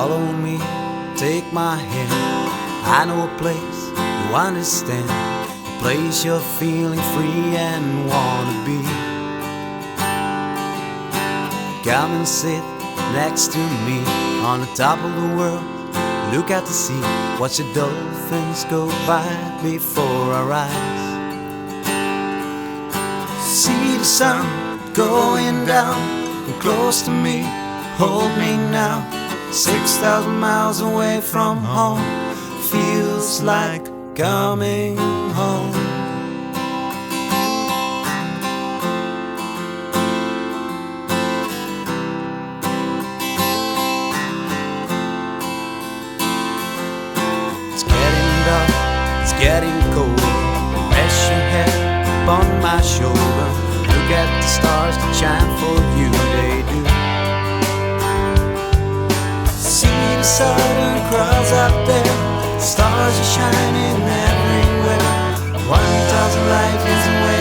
Follow me, take my hand. I know a place you understand, a place you're feeling free and wanna be. Come and sit next to me on the top of the world. Look at the sea, watch the dolphins go by before our eyes. See the sun going down, and close to me, hold me now. 6,000 miles away from home, feels like coming home. It's getting dark, it's getting cold. Rest your head upon my shoulder. Look at the stars that shine for you, they do. See the Southern Cross up there, stars are shining everywhere. 1,000 light years away